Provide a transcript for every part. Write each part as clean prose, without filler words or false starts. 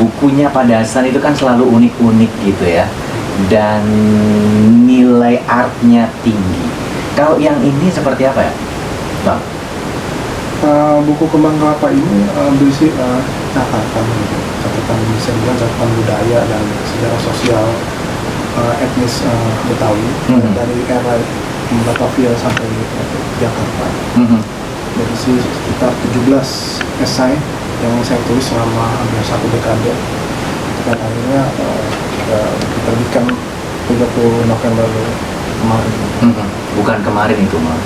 bukunya Pak Dasan itu kan selalu unik-unik gitu ya, dan nilai artnya tinggi. Kalau yang ini seperti apa ya, Bang? Buku Kembang Kelapa ini berisi catatan bisa dibilang catatan budaya dan sejarah sosial etnis Betawi dari era Batavia sampai Jakarta. Berisi sekitar 17 esai yang saya tulis selama hampir 1 dekade, dan akhirnya diterbitkan 30 November kemarin. Bukan kemarin itu, Mas.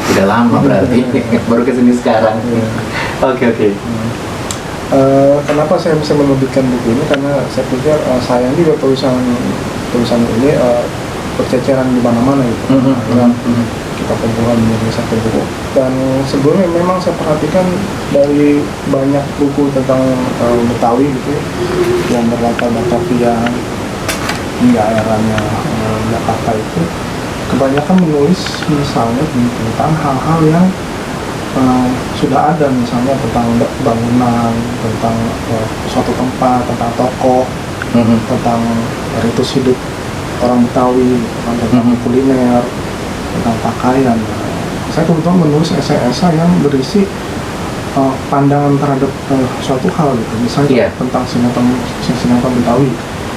Udah lama berarti. Baru kesini sekarang. Oke. Kenapa saya bisa menerbitkan buku ini? Karena saya pikir sayang juga tulisan ini berceceran di mana-mana gitu. Kita kumpulkan menjadi satu buku. Dan sebelumnya memang saya perhatikan dari banyak buku tentang Betawi gitu yang berlatar Batavia hingga eranya Jakarta itu, kebanyakan menulis misalnya tentang hal-hal yang sudah ada, misalnya tentang bangunan, tentang suatu tempat, tentang tokoh, tentang ritus hidup orang Betawi, tentang kuliner, tentang pakaian. Saya kebetulan menulis esai-esai yang berisi pandangan terhadap suatu hal gitu, misalnya tentang sinetron Betawi.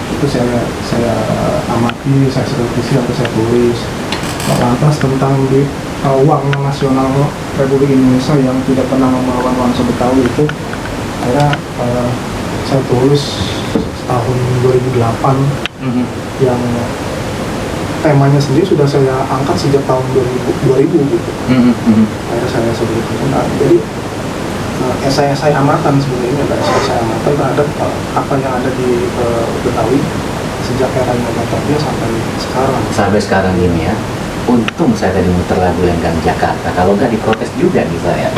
Itu saya amati, saya kritisi atau saya tulis. Lantas tentang uang nasional Republik Indonesia yang tidak pernah melawan nuansa Betawi itu, akhirnya saya tulis tahun 2008 yang temanya sendiri sudah saya angkat sejak tahun 2000 gitu. Akhirnya saya sebutkan. Jadi esai-esai amatan sebenarnya ini adalah esai amatan terhadap apa yang ada di Betawi sejak eranya Batavia sampai sekarang ini ya. Untung saya tadi muter lagu Lenggang Jakarta, kalau nggak diprotes juga nih saya.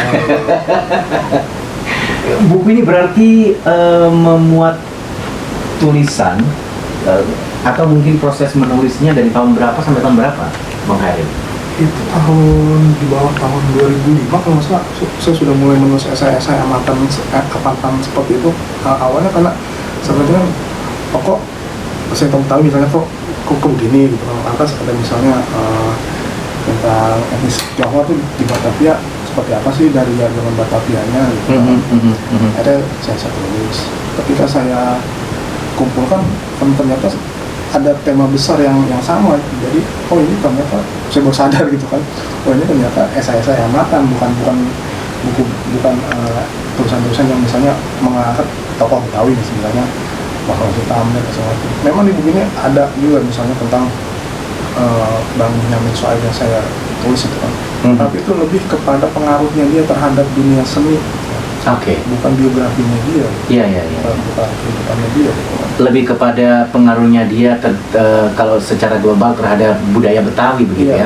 Buku ini berarti memuat tulisan atau mungkin proses menulisnya dari tahun berapa sampai tahun berapa, Bang Hairil? Itu di bawah tahun 2005 kalau nggak salah, saya sudah mulai menulis esai-esai amatan seperti itu. Awalnya karena sebenarnya kok saya tahu misalnya kok begini gitu. Lantas ada misalnya tentang etnis Jawa tuh di Batavia seperti apa sih dari zaman Batavianya gitu. Ada saya tulis. Ketika saya kumpulkan, ternyata ada tema besar yang sama. Jadi ini ternyata saya baru sadar gitu kan. Ini ternyata esai-esai amatan, bukan tulisan-tulisan yang misalnya mengangkat tokoh Betawi misalnya bakal hitam dan sesuatu. Memang di buku ini ada juga misalnya tentang Bang Benyamin Suhaib yang saya tulis itu kan. Tapi itu lebih kepada pengaruhnya dia terhadap dunia seni. Bukan biografinya dia. Iya. Bukan kehidupannya dia. Lebih kepada pengaruhnya dia kalau secara global terhadap budaya Betawi begitu ya.